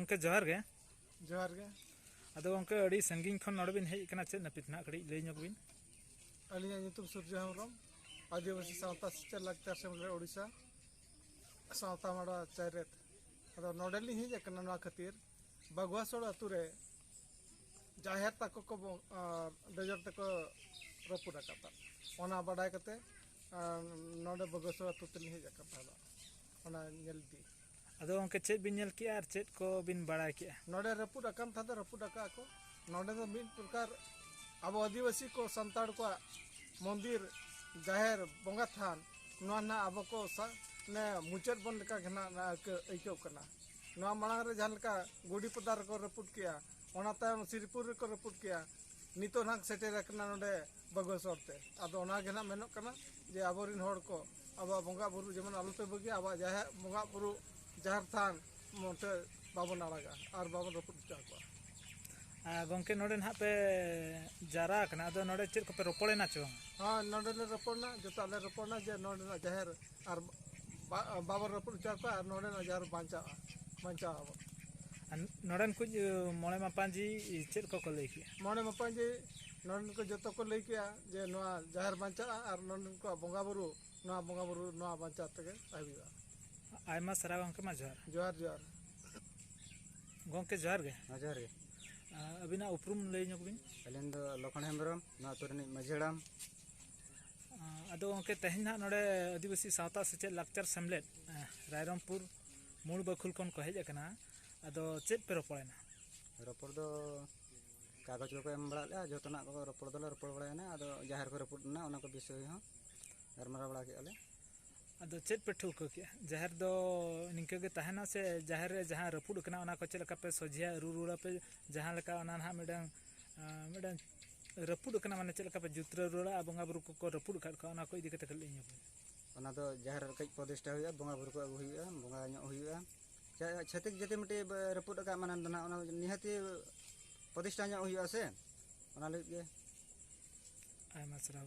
गंके जोहार गे जोहार गे अदो गंके अड़ी संगीन खन नोडे बिन हेज कना चेद नापित ना कड़ी लई ᱧᱚᱜ ᱵᱤᱱ अलिया ᱧᱩᱛᱩᱢ सूर्य हेम्ब्रम आदिवासी सावता सेचेद लाक्चर सेमले ओडिशा सावता माड़ा चायरेत अदो नोडेली हेज कना नोआ खातिर बागुआसोड़ अतु रे जाहेर ताको को बेजर तको रपुड अकाता ओना बाडाय कते नोडे बागुआसोड़ अतु तेली हेज अकाता ओना नेलदी अदो गंके चेद बिन नेल किया आर चेद को बिन बाडाय किया नोडे रपुड अकाम था रपुड अका को नोडे दो मिद प्रकार अब आदिवासी को संताड़ को मंदिर जाहेर बंगा थान ना अब को ने मुचाद बन लेका घना आइकव कना नोआ मांग रे जहां लेका गुडी पदार को रपुड किया ओना तायम श्रीपुर को रपुड किया नितो नाक सेटेर कना नोडे बागुआसोड़ ते अदो ओना गेना मेनो कना जे आबोरिन होड़ को अब बंगा बुरु जेमन आलुते बगी अब जाहेर बंगा बुरु जाहेर थान मोटे बाबन आड़ागा और बाबन रपुड चा को गंके नोडे ना पे जारा कना अदो नोडे चेद को पे रोपड़े ना चो हाँ नोडे ले रपोड़ना जोता ले रपोड़ना जे नोडे ना जाहेर और बाबर रपुड चा को और नोडे ना जाहेर बांचा अब नोडन कुछ मोड़े मापांजी चेद को लई किया मोड़े मापांजी नोडन को जतो को लई किया जे नोआ जाहेर बांचा और नोडन को बंगा बुरु नोआ बांचा तके आइबा आयमा सरा गंके मा जोहार जोहार जोहार गंके जोहार गे जोहार गे अबिना उपरुम लई ᱧᱚᱜ बिन अलिन दो लखन हेम्ब्रम ना तोरनी मजेड़ाम अदो गंके तेहन ना नोडे आदिवासी सावता सेचेद लाक्चर सेमलेद रायरंगपुर मूल बखुल खन को हेज कना अदो चेद पे रोपड़ेना रोपड़ दो कागज को एम बड़ा ले जोतना को रोपड़ दो रोपड़ बड़ायना अदो जाहेर को रोपड़ना ओना को विषय हो गरमरा बड़ा के अले अदो चेद पे ठुका किया जाहेर दो निंके गे तहना से जाहेर रे जहां रपुड कना ओना को चेलका पे सोझिया रुरुड़ा पे जहां लेका ओना ना मेडang रपुड कना माने चेलका पे जुत्र रुड़ा बंगा बुरु को रपुड काट का ओना को इदी कते कलई ᱧᱚᱜ ओना दो जाहेर कई प्रतिष्ठा हुआ बंगा बुरु को अगु हुआ बंगा ᱧᱚᱜ हुआ छतिक जते मिटे रपुड का मानन दना ओना निहाती प्रतिष्ठा ᱧᱚᱜ हुआ से ओना लगे गे आयमा सरा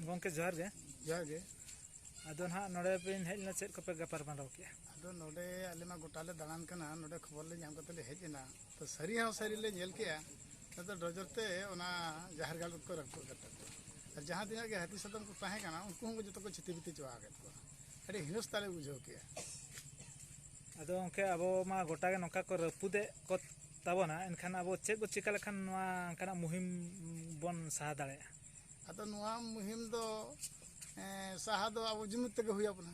गंके जोहार गे जोहार गे अदो ना नोडे बिन हेजना चेद को पे गपार माराव किया अदो नोडे आलेमा गोटाले दालान कना नोडे खबर ले नाम कते ले हेजना तो सरी हां सरी ले नेल किया तो डोजरते ओना जाहेर गाल को रखो कते और जहां दिना के हाथी सदन को ताहे कना उनको हम जतो को छिति बिति चवा के को अरे हिनस ताले बुझो किया अदो गंके अबो मा गोटा गे नोका को रपुदे को ताबोना एनखान अबो चेद बो चिका लखान नोआ काना मुहिम बन साहा दाड़े अदो नोआ मुहिम दो साहा दो अब जुमिद तक हुई अपना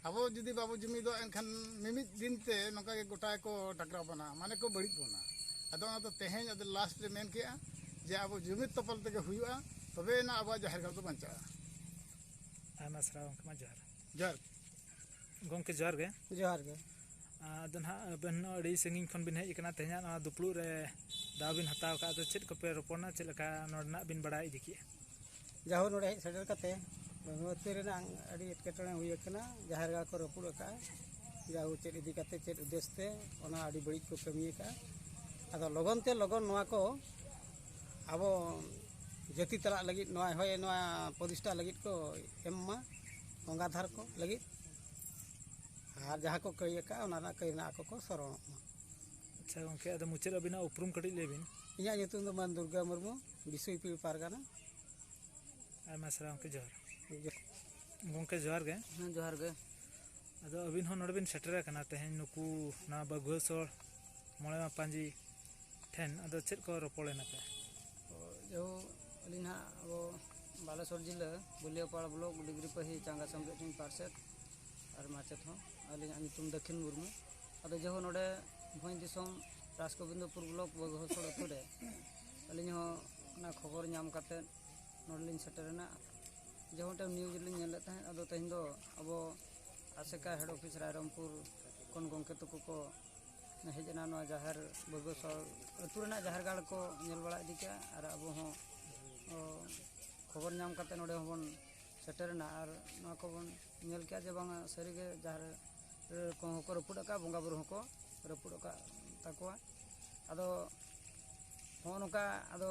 अब जुदी बाबू जुमी दो एनखान मिमिद दिन ते नोका के गोटा को टकरा बना माने को बड़ी बोना अदो ना तो तेहें अदो लास्ट रे मेन किया जे अब जुमिद तपल तक हुआ तबे ना अब जाहेर गाल तो बंचा आयमा सरा गंके मा जोहार जोहार गंके जोहार गे जोहार गे अदो ना बेन अड़ी संगीन खन बिन हेज कना तेहना ना दुपलु रे दाव बिन हताव का तो चेद को पे रोपना चेलका नोडना बिन बड़ा इदी किया जाहो नोडे हेज सेटर कते नोते रेना अड़ी एटकेटणे हुई कना जाहेर गाल को रपुड का जाहो चेद इदी कते चेद उद्देश्य ते ओना अड़ी बड़ी को कमी का अदो लगन ते लगन नोआ को अब जाति तला लगी नोआ होय नोआ प्रतिष्ठा लगी को एममा गंगाधर को लगी और जहां को कई का ओना ना कई ना को शरण अच्छा गंके अदो मुचेद अबिना उपरुम कड़ी लेबिन इया ᱧᱩᱛᱩᱢ ᱫᱚ मान दुर्गा मुर्मू बिसुईपी पारगाना आयमा सरा गंके जोहार गंके जोहार गे हां जोहार गे अदो अबिन हो नोडे बिन सेटर कना तेहन नुकु ना बागुआसोड़ मोड़े मापांजी ठेन अदो चेद को रोपड़े ना पे जो अलिना अब बालेश्वर जिला बुलियापाड़ा ब्लॉक डिग्री पही चांगा समझ पार्षद और माचेत हो अलिना ᱧᱩᱛᱩᱢ दक्षिण मुर्मू अदो जो नोडे भोई दिसम राजगोविंदपुर ब्लॉक बागुआसोड़ अतु रे अलिन हो ना खबर नाम काते नोडलिन सेटरना जो न्यूज लिन नेले ताहे अदो तेहन दो अब आसेका हेड ऑफिस रायरंगपुर कोन गंके तको को हेजना नोआ जाहेर बागुआसोड़ अतु रेना जाहेर गाल को नेल बड़ा इदी का और अब हो खबर नाम काते नोडे होबन सेटरना और नोआ को बन नेल किया जे बांगा सरी गे जाहेर को को रपुड का बंगा बुरु को रपुड का ताकुआ अदो हो नोका अदो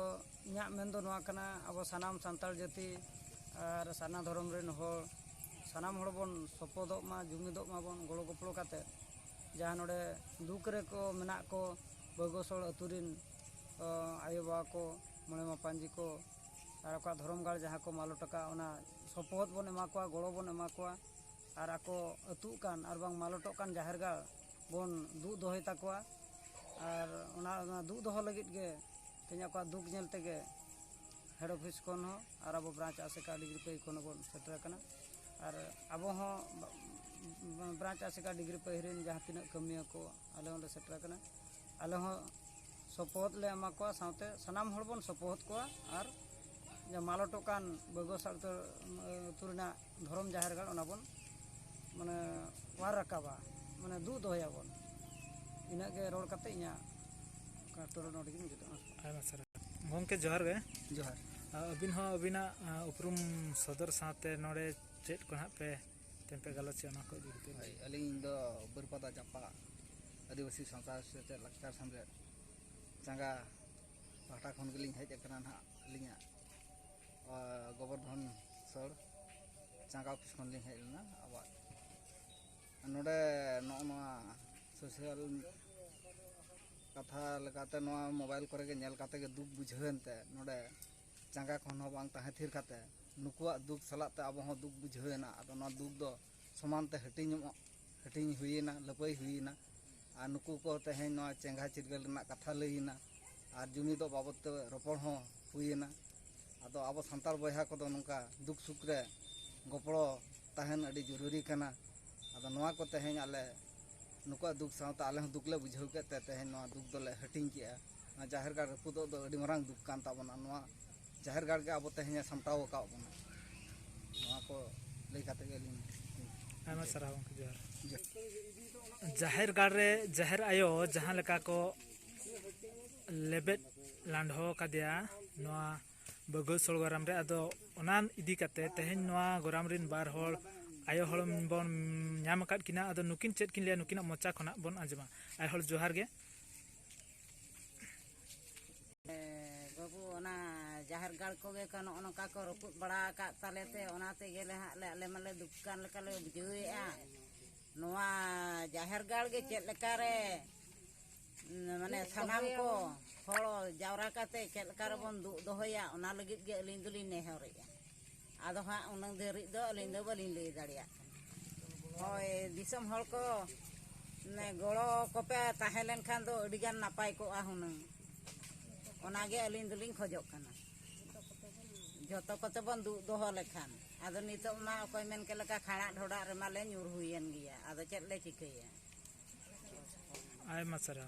इना मेन दो नोआ कना अब सानाम सांताल जाति और साना धर्म रेन हो सानाम हड़ बन सपोदो मा जुमिदो मा बन गड़ो गपड़ो काते जहाँ नोडे दुख रे को मेना को बगोसोल अतुरिन आयो बाबा को मणे मापांजी को और आको धर्म गाड़ जहाँ को मालो टका ओना सपोहत बन एमा कोआ गड़ो बन एमा कोआ और आको अतु कान और बांग मालोटो कान जाहेर गाड़ बन दु दोहे ताकोआ और ओना दु दोहो लगित गे तेज आको दुख नेल तेगे हेड ऑफिस खन हो और अब ब्रांच आसेका डिग्री पे खन बन सेटर कना और अब हो ब्रांच आसेका डिग्री पे हिरिन जहाँ तीन कमिया को आले होले सेटर कना आले हो सपोहत ले एमा कोआ साथे सनाम हड़ बन सपोहत कोआ और मालोटो कान बगोसाल तुरना धर्म जाहेर गाड़ ओना बन माने वार राकाबा माने दु दोहयाबन इना के रोड कते इना काटोर नोडी गिन जतो आयमा सारा गंके जोहार गे जोहार अबिन हो अबिना उपरुम सदर साथे नोडे चेट को हां पे टेम्पे गलोच ओना को दिते अलिंग दो बरपदा जापा आदिवासी सावता से लक्चर समरे चांगा पाटा खन गलिंग हेज एकना ना अलिंगा गोवर्धन सर चांगा ऑफिस खन लिंग हेज ना आबा नोडे नोना सोशल कथा लगाते नोआ मोबाइल करे के नेल काते के दुख बुझेनते नोडे चांगा खन हो बांग ताहे थिर काते नुकुआ दुख सलाते अब हो दुख बुझेना आदो ना दुख दो समानते हटिंग हुईना लपई हुईना और नुकु को तेहें नोआ चेंगा चिरगल रना कथा लईना और जुमिदो बाबत ते रोपण हो हुईना आदो अब संताल बयहा को नोंका दुख सुख रे गोपड़ो ताहेन अड़ी जरूरी कना आदो नोआ को तेहें आले नुकुआ दुख सावता आले दुख ले बुझाव के तेहें नोआ दुख दोले हटिंग किया जाहेर गाड़ रपुदो दो अड़ी मरांग दुख कान ताबोना नोआ जाहेर गाड़ के अब तेहें सामटाव का बोना नोआ को लई काते के लिन आयमा सारा गंके जोहार जाहेर गाड़ रे जाहेर आयो जहाँ लेका को लेबेट लांडो कादिया नोआ बगोसोल गोराम रे आदो ओना इदी काते तेहें नोआ गोराम रिन बार होड़ आयो हड़ बन नाम आकाद किना आदो नुकिन चेत किन लिया नुकिना मोचा खना बन आजमा आय हड़ जोहार गे बाबू ओना जाहेर गाड़ को गे कनो ओनका को रपुद बड़ा का तालेते ओनाते गेले हाले आले माले दुकान लेका ले बुझुएआ नोआ जाहेर गाड़ गे चेत लेका रे माने सानाम को हड़ जावरा काते चेत लेका रे बन दु दोहया ओना लगित गे अलिन दुलिन नेहरेया आदो हा उनंग देरी दो अलिन दो बलिन लई दाड़िया होय दिसम हड़ को ने गड़ो कोपे ताहे लेन खान दो अडी गान नापाय को आ हुनंग ओनागे अलिन दुलिन खोजो कना जतो कते बन दु दोहो लेखान आदो नितो मा अकोय मेन के लका खाड़ा ढोड़ा रे माले ᱧᱩᱨ हुयन गिया आदो चेत ले चिकैया आयमा सारा